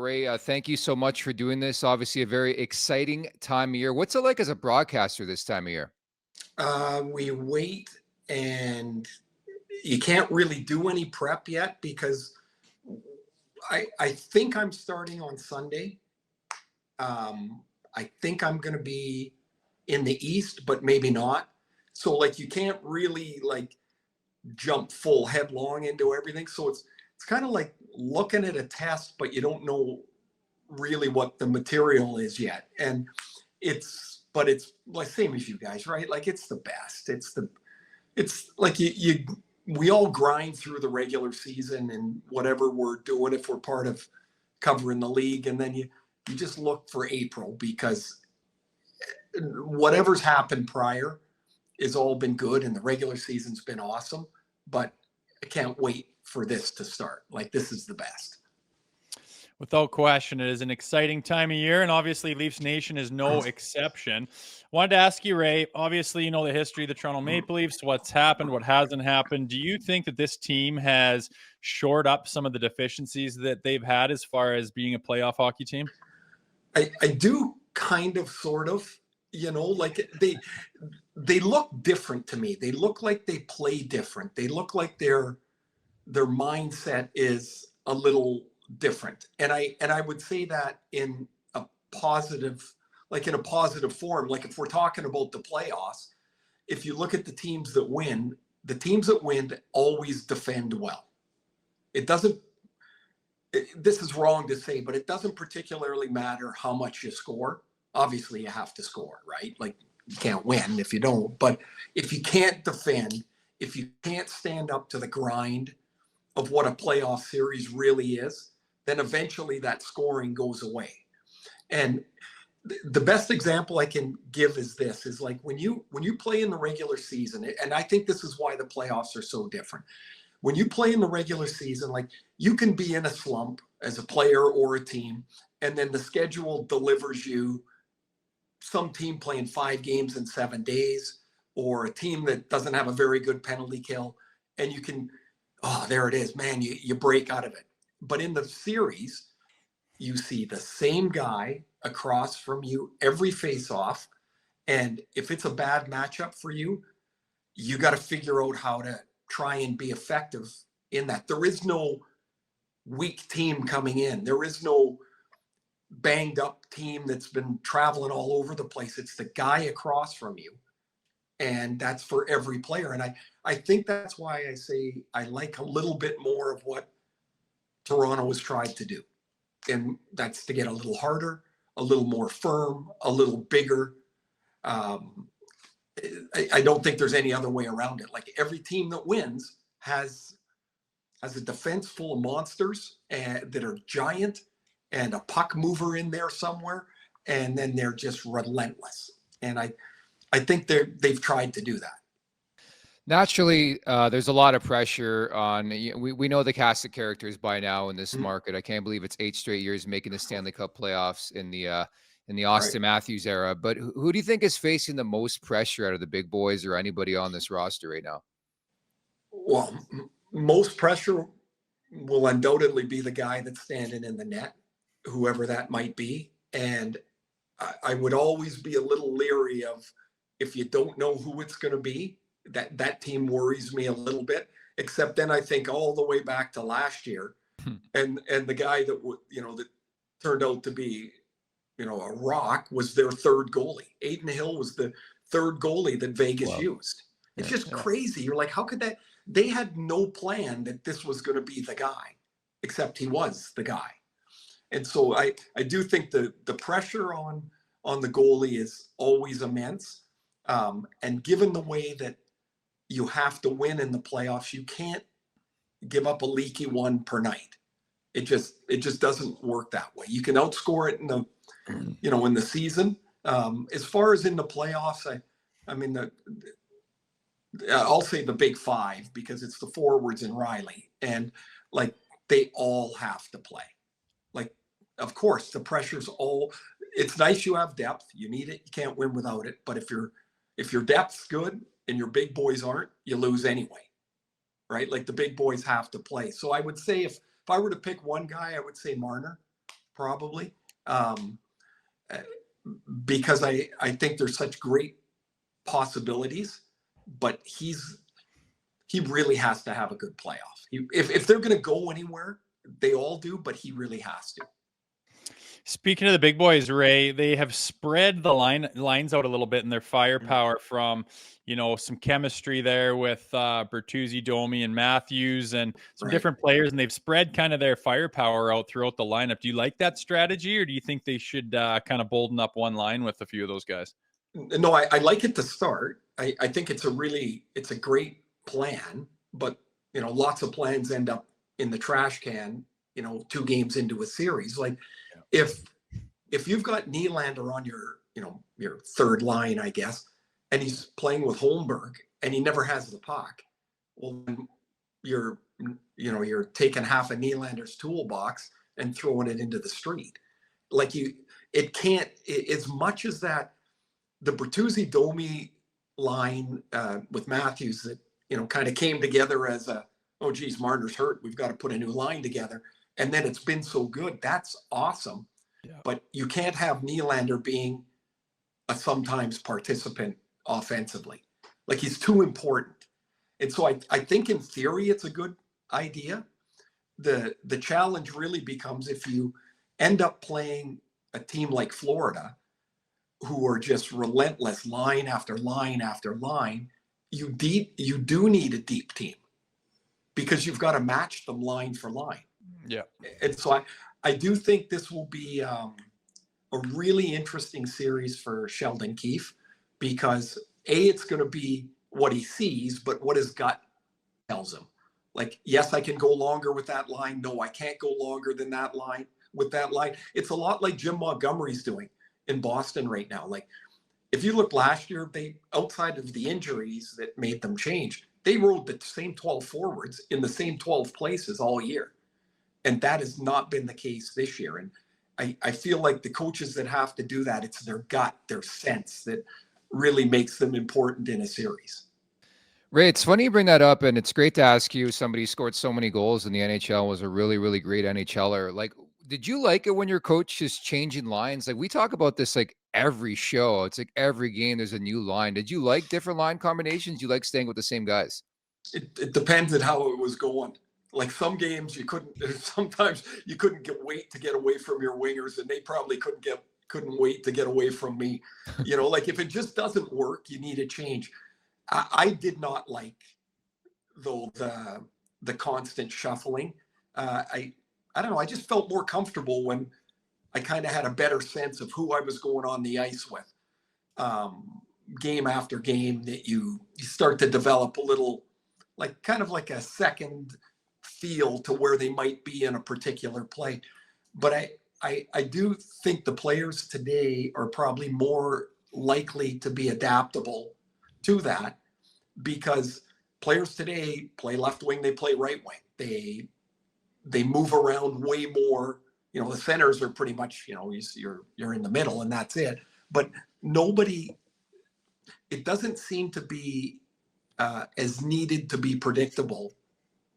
Ray, thank you so much for doing this. Obviously, a very exciting time of year. What's it like as a broadcaster this time of year? We wait, and you can't really do any prep yet because I think I'm starting on Sunday. I think I'm going to be in the East, but maybe not. So like you can't really like jump full headlong into everything. So it's kind of like looking at a test, but you don't know really what the material is yet. And it's like same as you guys, right? Like it's the best. It's like we all grind through the regular season and whatever we're doing if we're part of covering the league, and then you just look for April because whatever's happened prior has all been good and the regular season's been awesome. But I can't wait for this to start. Like this is the best. Without question, it is an exciting time of year, and obviously Leafs Nation is no exception. Wanted to ask you, Ray, obviously you know the history of the Toronto Maple Leafs, what's happened, what hasn't happened. Do you think that this team has shored up some of the deficiencies that they've had as far as being a playoff hockey team? I do kind of, sort of, like they look different to me. They look like they play different. They look like their mindset is a little different. And I would say that in a positive, like in a positive form. Like if we're talking about the playoffs, if you look at the teams that win always defend well. It doesn't, this is wrong to say, but it doesn't particularly matter how much you score. Obviously you have to score, right? Like you can't win if you don't, but if you can't defend, if you can't stand up to the grind of what a playoff series really is, then eventually that scoring goes away. And the best example I can give is this, is like when you play in the regular season, and I think this is why the playoffs are so different. When you play in the regular season, like you can be in a slump as a player or a team, and then the schedule delivers you some team playing 5 games in 7 days, or a team that doesn't have a very good penalty kill, and you can, oh, there it is, man, you break out of it. But in the series, you see the same guy across from you every face-off, and if it's a bad matchup for you, you got to figure out how to try and be effective in that. There is no weak team coming in. There is no banged up team that's been traveling all over the place. It's the guy across from you. And that's for every player. And I think that's why I say I like a little bit more of what Toronto has tried to do. And that's to get a little harder, a little more firm, a little bigger. I don't think there's any other way around it. Like every team that wins has a defense full of monsters that are giant, and a puck mover in there somewhere, and then they're just relentless. And I think they've tried to do that. Naturally, there's a lot of pressure on. We know the cast of characters by now in this market. I can't believe it's 8 straight years making the Stanley Cup playoffs in the Austin Matthews era. But who do you think is facing the most pressure out of the big boys or anybody on this roster right now? Well, most pressure will undoubtedly be the guy that's standing in the net, whoever that might be. And I would always be a little leery of, if you don't know who it's going to be, that team worries me a little bit. Except then I think all the way back to last year, and the guy that that turned out to be a rock was their third goalie. Aiden Hill was the third goalie that Vegas used. It's just crazy. You're like, how could that? They had no plan that this was going to be the guy, except he was the guy. And so I do think the pressure on the goalie is always immense. And given the way that you have to win in the playoffs, you can't give up a leaky one per night. It just doesn't work that way. You can outscore it in the in the season. As far as in the playoffs, I mean I'll say the big 5, because it's the forwards and Riley, and like they all have to play. Like, of course, the pressure's all. It's nice you have depth. You need it. You can't win without it. But if your depth's good and your big boys aren't, you lose anyway, right? Like the big boys have to play. So I would say if I were to pick one guy, I would say Marner, probably, because I think there's such great possibilities, but he really has to have a good playoff. If they're going to go anywhere, they all do, but he really has to. Speaking of the big boys, Ray, they have spread the lines out a little bit in their firepower from, some chemistry there with Bertuzzi, Domi, and Matthews, and some different players, and they've spread kind of their firepower out throughout the lineup. Do you like that strategy, or do you think they should kind of bolden up one line with a few of those guys? No, I like it to start. I think it's a great plan, but lots of plans end up in the trash can, 2 games into a series. Like if you've got Nylander on your third line, I guess, and he's playing with Holmberg and he never has the puck, well, then you're taking half of Nylander's toolbox and throwing it into the street. Like it can't, as much as that, the Bertuzzi Domi line with Matthews that, kind of came together as oh geez, Marner's hurt, we've got to put a new line together. And then it's been so good. That's awesome. Yeah. But you can't have Nylander being a sometimes participant offensively. Like, he's too important. And so I think in theory it's a good idea. The challenge really becomes if you end up playing a team like Florida, who are just relentless line after line after line, you do need a deep team because you've got to match them line for line. Yeah. And so I do think this will be a really interesting series for Sheldon Keefe because it's going to be what he sees, but what his gut tells him. Like, yes, I can go longer with that line. No, I can't go longer than that line with that line. It's a lot like Jim Montgomery's doing in Boston right now. Like, if you look last year, they, outside of the injuries that made them change, they rode the same 12 forwards in the same 12 places all year. And that has not been the case this year. And I feel like the coaches that have to do that, it's their gut, their sense that really makes them important in a series. Ray, it's funny you bring that up, and it's great to ask you. Somebody who scored so many goals in the NHL, was a really, really great NHLer. Like, did you like it when your coach is changing lines? Like, we talk about this like every show. It's like every game there's a new line. Did you like different line combinations? You like staying with the same guys? It depends on how it was going. Like, some games sometimes you couldn't wait to get away from your wingers, and they probably couldn't wait to get away from me. Like, if it just doesn't work, you need a change. I did not like, though, the constant shuffling. I don't know. I just felt more comfortable when I kind of had a better sense of who I was going on the ice with. Game after game, that you start to develop a little, like, kind of like a second feel to where they might be in a particular play. But I do think the players today are probably more likely to be adaptable to that, because players today play left wing, they play right wing. They move around way more. The centers are pretty much, you're in the middle and that's it. But it doesn't seem to be as needed to be predictable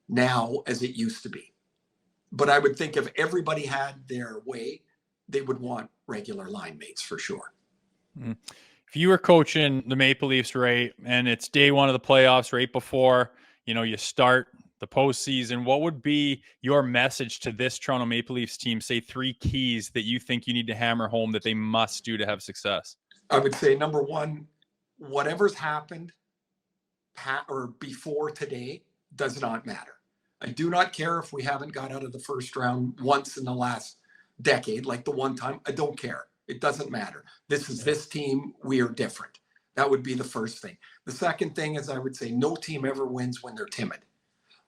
now as it used to be. But I would think if everybody had their way, they would want regular line mates for sure. Mm. If you were coaching the Maple Leafs, Ray, and it's day one of the playoffs, right before, you start the postseason, what would be your message to this Toronto Maple Leafs team? Say 3 keys that you think you need to hammer home that they must do to have success. I would say, number one, whatever's happened or before today does not matter. I do not care if we haven't got out of the first round once in the last decade, like the one time. I don't care. It doesn't matter. This is this team. We are different. That would be the first thing. The second thing is, I would say, no team ever wins when they're timid.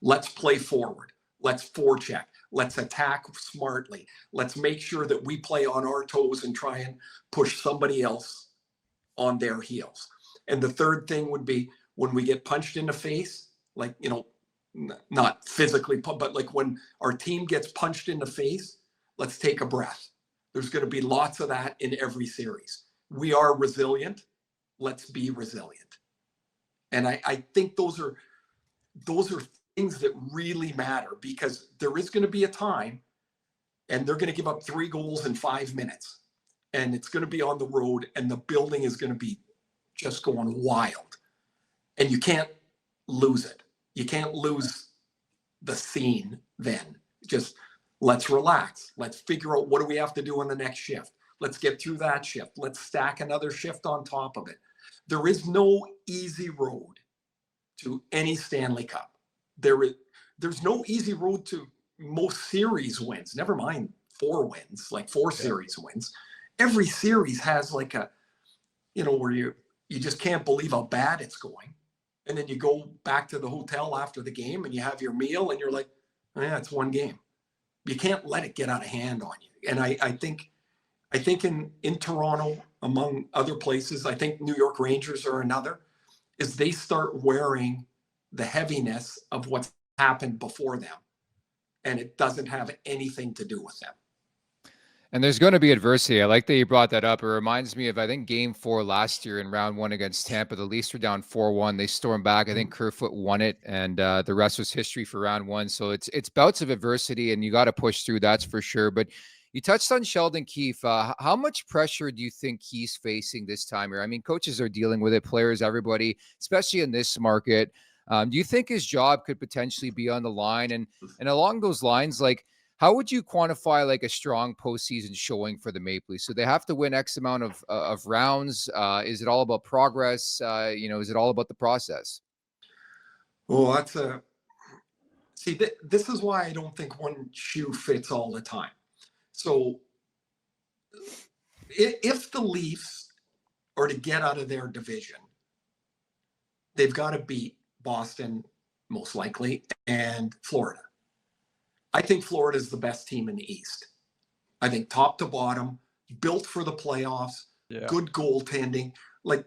Let's play forward. Let's forecheck. Let's attack smartly. Let's make sure that we play on our toes and try and push somebody else on their heels. And the third thing would be, when we get punched in the face, like, not physically, but like when our team gets punched in the face, let's take a breath. There's going to be lots of that in every series. We are resilient. Let's be resilient. And I think those are things that really matter, because there is going to be a time and they're going to give up 3 goals in 5 minutes, and it's going to be on the road, and the building is going to be just going wild, and you can't lose it. You can't lose the scene then. Just let's relax. Let's figure out what do we have to do on the next shift. Let's get through that shift. Let's stack another shift on top of it. There is no easy road to any Stanley Cup. There's no easy road to most series wins. Never mind 4 wins, like 4 series wins. Every series has like a, where you just can't believe how bad it's going. And then you go back to the hotel after the game and you have your meal and you're like, yeah, it's 1 game. You can't let it get out of hand on you. And I think in Toronto, among other places, I think New York Rangers are another, is they start wearing the heaviness of what's happened before them. And it doesn't have anything to do with them. And there's going to be adversity. I like that you brought that up. It reminds me of, I think, Game 4 last year in round 1 against Tampa. The Leafs were down 4-1. They stormed back. I think Kerfoot won it, and the rest was history for round 1. So it's bouts of adversity, and you got to push through. That's for sure. But you touched on Sheldon Keefe. How much pressure do you think he's facing this time here? I mean, coaches are dealing with it, players, everybody, especially in this market. Do you think his job could potentially be on the line? And along those lines, like, how would you quantify like a strong postseason showing for the Maple Leafs? So they have to win X amount of rounds. Is it all about progress? Is it all about the process? Well, this is why I don't think one shoe fits all the time. So if the Leafs are to get out of their division, they've got to beat Boston, most likely, and Florida. I think Florida is the best team in the East. I think top to bottom, built for the playoffs, good goaltending. Like,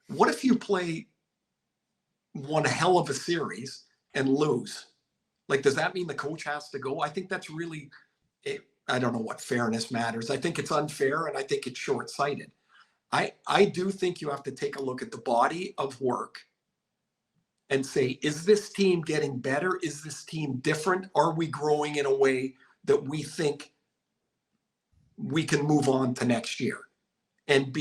what if you play one hell of a series and lose? Like, does that mean the coach has to go? I think that's really, I don't know what fairness matters. I think it's unfair, and I think it's short-sighted. I do think you have to take a look at the body of work and say, is this team getting better? Is this team different? Are we growing in a way that we think we can move on to next year and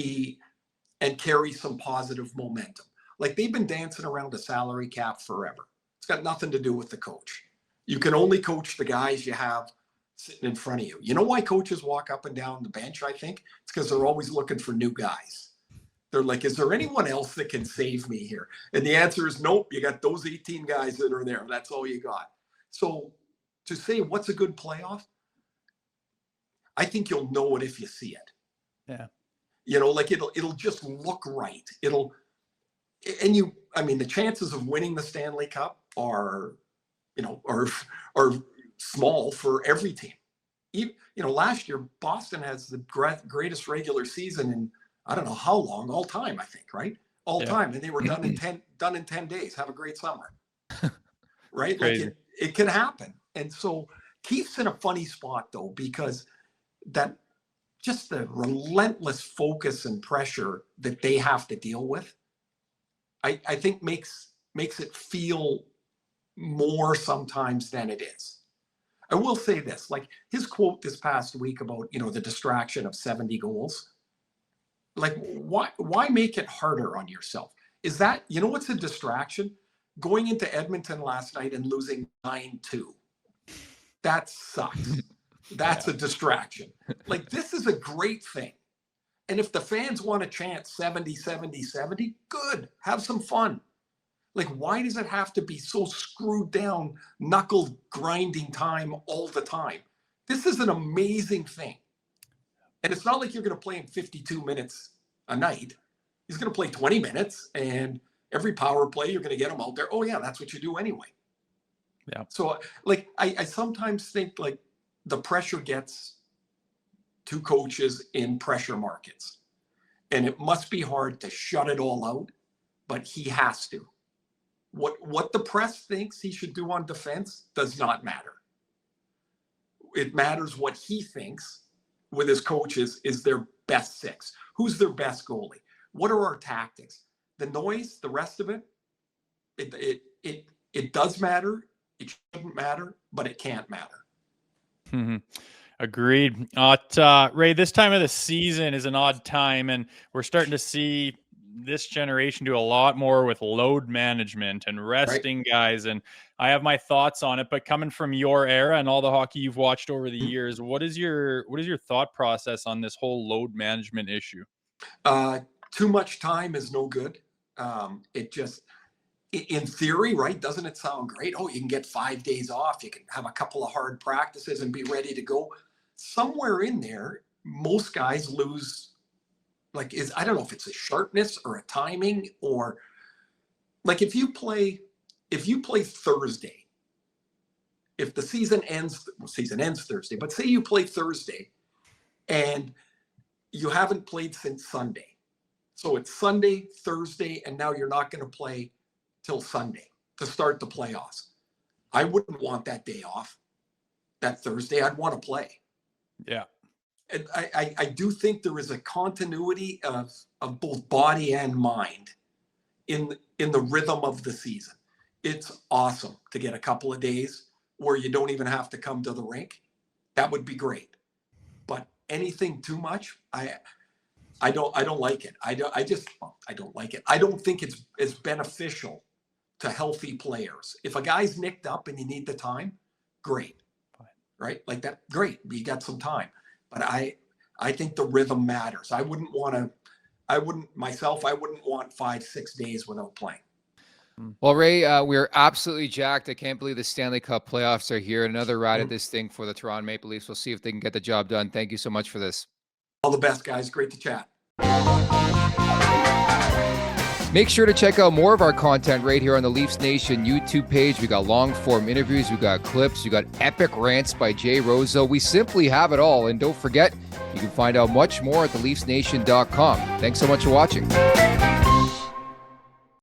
carry some positive momentum? Like, they've been dancing around a salary cap forever. It's got nothing to do with the coach. You can only coach the guys you have sitting in front of you. You know why coaches walk up and down the bench, I think? It's because they're always looking for new guys. They're like, is there anyone else that can save me here? And the answer is nope. You got those 18 guys that are there. That's all you got. So to say what's a good playoff, I think you'll know it if you see it. Yeah. Like it'll just look right. The chances of winning the Stanley Cup are small for every team. Last year, Boston has the greatest regular season in, I don't know how long, all time, I think, right? All time. And they were done in 10 days. Have a great summer. Right? Like it can happen. And so Keith's in a funny spot though, because that just the relentless focus and pressure that they have to deal with, I think makes it feel more sometimes than it is. I will say this, like his quote this past week about, the distraction of 70 goals. Like, why make it harder on yourself? Is that, what's a distraction? Going into Edmonton last night and losing 9-2. That sucks. That's a distraction. Like, this is a great thing. And if the fans want to chant 70, 70, 70, good. Have some fun. Like, why does it have to be so screwed down, knuckle grinding time all the time? This is an amazing thing. And it's not like you're going to play him 52 minutes a night. He's going to play 20 minutes, and every power play, you're going to get him out there. Oh, yeah, that's what you do anyway. Yeah. So, like, I sometimes think, like, the pressure gets to coaches in pressure markets. And it must be hard to shut it all out, but he has to. What the press thinks he should do on defense does not matter. It matters what he thinks with his coaches is their best 6. Who's their best goalie? What are our tactics? The noise, the rest of it, it does matter. It shouldn't matter, but it can't matter. Mm-hmm. Agreed. Ray, this time of the season is an odd time, and we're starting to see this generation do a lot more with load management and resting guys. And I have my thoughts on it, but coming from your era and all the hockey you've watched over the years, what is your thought process on this whole load management issue? Too much time is no good. It just, in theory, right? Doesn't it sound great? Oh, you can get 5 days off. You can have a couple of hard practices and be ready to go. Somewhere in there, most guys lose. I don't know if it's a sharpness or a timing, or like if you play Thursday, if the season ends Thursday, but say you play Thursday and you haven't played since Sunday. So it's Sunday, Thursday, and now you're not going to play till Sunday to start the playoffs. I wouldn't want that day off, that Thursday. I'd want to play. Yeah. And I do think there is a continuity of both body and mind in the rhythm of the season. It's awesome to get a couple of days where you don't even have to come to the rink. That would be great. But anything too much, I don't like it. I don't like it. I don't think it's beneficial to healthy players. If a guy's nicked up and you need the time, great. Right? Like that, great. You got some time. But I think the rhythm matters. I wouldn't want 5-6 days without playing. Well, Ray, we're absolutely jacked. I can't believe the Stanley Cup playoffs are here. Another ride at this thing for the Toronto Maple Leafs. We'll see if they can get the job done. Thank you so much for this. All the best, guys. Great to chat. Make sure to check out more of our content right here on the Leafs Nation YouTube page. We got long form interviews, we got clips, we got epic rants by Jay Rosehill. We simply have it all. And don't forget, you can find out much more at theleafsnation.com. Thanks so much for watching.